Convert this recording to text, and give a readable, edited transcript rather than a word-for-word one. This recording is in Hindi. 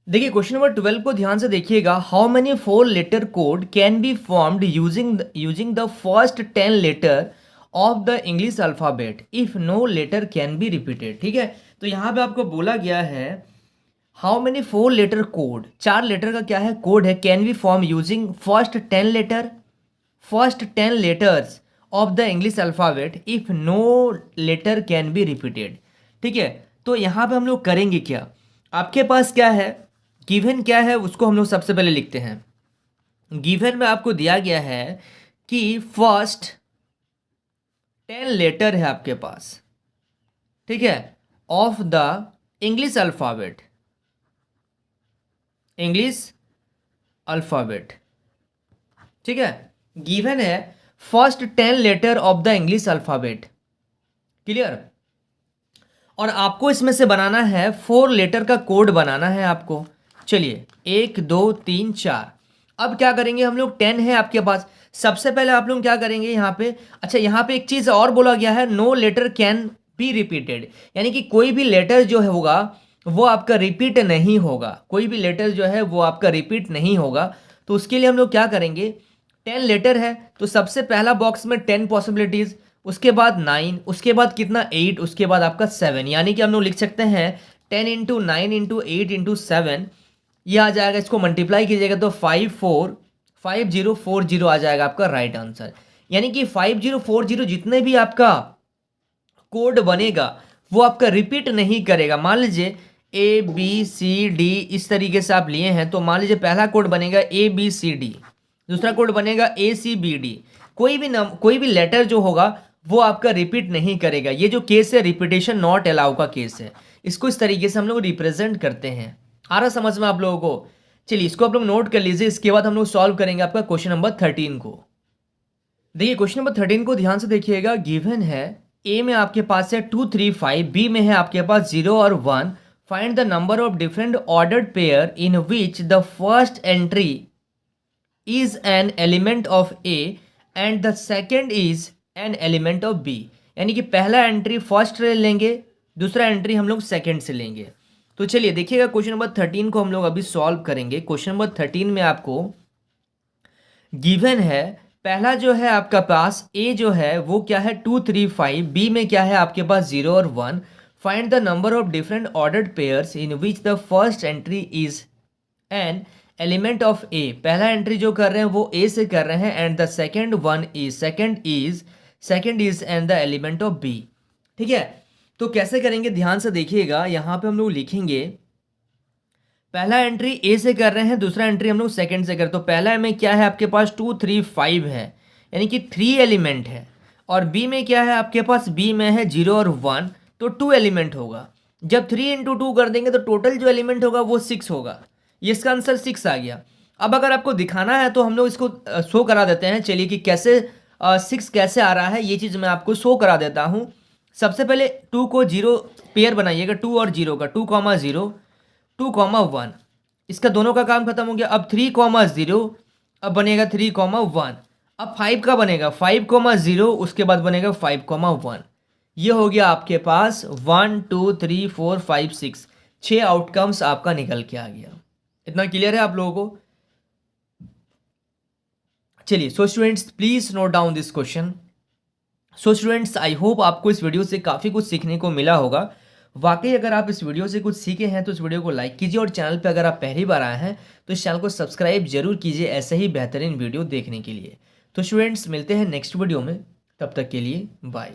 देखिए क्वेश्चन नंबर 12 को ध्यान से देखिएगा। How many 4 letter code can be formed using the first 10 letter of the English alphabet if no letter can be repeated. ठीक है, तो यहाँ पे आपको बोला गया है how many 4 letter code, 4 letter का क्या है कोड है, can be form using first 10 letters of the English alphabet if no letter can be repeated. ठीक है, तो यहाँ पे हम लोग करेंगे क्या, आपके पास क्या है गिवन क्या है उसको हम लोग सबसे पहले लिखते हैं। गिवन में आपको दिया गया है कि फर्स्ट 10 लेटर है आपके पास, ठीक है, ऑफ द इंग्लिश अल्फ़ाबेट, ठीक है। गिवन है first 10 letter of the English alphabet, clear. और आपको इसमें से बनाना है 4 लेटर का कोड बनाना है आपको। चलिए 1 2 3 4। अब क्या करेंगे हम लोग, 10 है आपके पास, सबसे पहले आप लोग क्या करेंगे यहाँ पे, अच्छा यहाँ पे एक चीज़ और बोला गया है, no letter can be repeated, यानी कि कोई भी लेटर जो है होगा वो आपका रिपीट नहीं होगा, कोई भी लेटर जो है वो आपका रिपीट नहीं होगा। तो उसके लिए हम लोग क्या करेंगे, 10 लेटर है तो सबसे पहला बॉक्स में 10 पॉसिबिलिटीज़, उसके बाद 9, उसके बाद कितना 8, उसके बाद आपका 7, यानी कि हम लोग लिख सकते हैं 10 इंटू 9 इंटू 8 इंटू 7, ये आ जाएगा, इसको मल्टीप्लाई कीजिएगा तो 5040 आ जाएगा आपका राइट आंसर। यानी कि 5040 जितने भी आपका कोड बनेगा वो आपका रिपीट नहीं करेगा। मान लीजिए ABCD इस तरीके से आप लिए हैं, तो मान लीजिए पहला कोड बनेगा ABCD, दूसरा कोड बनेगा ACBD, कोई भी लेटर जो होगा वो आपका रिपीट नहीं करेगा। ये जो केस है रिपीटेशन नॉट अलाउ का केस है, इसको इस तरीके से हम लोग रिप्रेजेंट करते हैं। आ रहा समझ में आप लोगों को? चलिए इसको आप लोग नोट कर लीजिए, इसके बाद हम लोग सॉल्व करेंगे आपका क्वेश्चन नंबर 13 को। देखिए क्वेश्चन नंबर 13 को ध्यान से देखिएगा। गिवन है ए में आपके पास है 2 3 5, बी में है आपके पास 0 और 1, find the number of different ordered pair in which the first entry is an element of A and the second is an element of B. यानी कि पहला एंट्री फर्स्ट से लेंगे, दूसरा एंट्री हम लोग सेकेंड से लेंगे। तो चलिए देखिएगा क्वेश्चन नंबर 13 को हम लोग अभी सॉल्व करेंगे। क्वेश्चन नंबर 13 में आपको गिवन है पहला जो है आपका पास ए जो है वो क्या है 2 3 5, बी में क्या है आपके पास 0 और 1, find the number of different ordered pairs in which the first entry is an element of A. पहला एंट्री जो कर रहे हैं वो ए से कर रहे हैं, and the second is and the element of B. ठीक है, तो कैसे करेंगे ध्यान से देखिएगा। यहाँ पे हम लोग लिखेंगे पहला एंट्री ए से कर रहे हैं, दूसरा एंट्री हम लोग सेकंड से कर, तो पहला में क्या है आपके पास 2 3 5 है, यानी कि 3 एलिमेंट है, और बी में क्या है आपके पास, बी में है 0 और 1, तो 2 एलिमेंट होगा। जब 3 इंटू 2 कर देंगे तो टोटल जो एलिमेंट होगा वो 6 होगा। ये इसका आंसर 6 आ गया। अब अगर आपको दिखाना है तो हम लोग इसको शो करा देते हैं। चलिए कि कैसे 6 कैसे आ रहा है ये चीज़ मैं आपको शो करा देता हूँ। सबसे पहले 2 को 0 पेयर बनाइएगा, 2 और 0 का, 2,0 2,1, इसका दोनों का काम खत्म हो गया। अब 3,0 अब बनेगा 3,1, अब 5 का बनेगा 5,0, उसके बाद बनेगा 5,1। ये हो गया आपके पास 1 2 3 4 5 6, 6 आउटकम्स आपका निकल के आ गया। इतना क्लियर है आप लोगों को? चलिए so students please note down this question. So students I hope आपको इस वीडियो से काफ़ी कुछ सीखने को मिला होगा। वाकई अगर आप इस वीडियो से कुछ सीखे हैं तो इस वीडियो को लाइक कीजिए, और चैनल पे अगर आप पहली बार आए हैं तो इस चैनल को सब्सक्राइब जरूर कीजिए ऐसे ही बेहतरीन वीडियो देखने के लिए। तो स्टूडेंट्स मिलते हैं नेक्स्ट वीडियो में, तब तक के लिए बाय।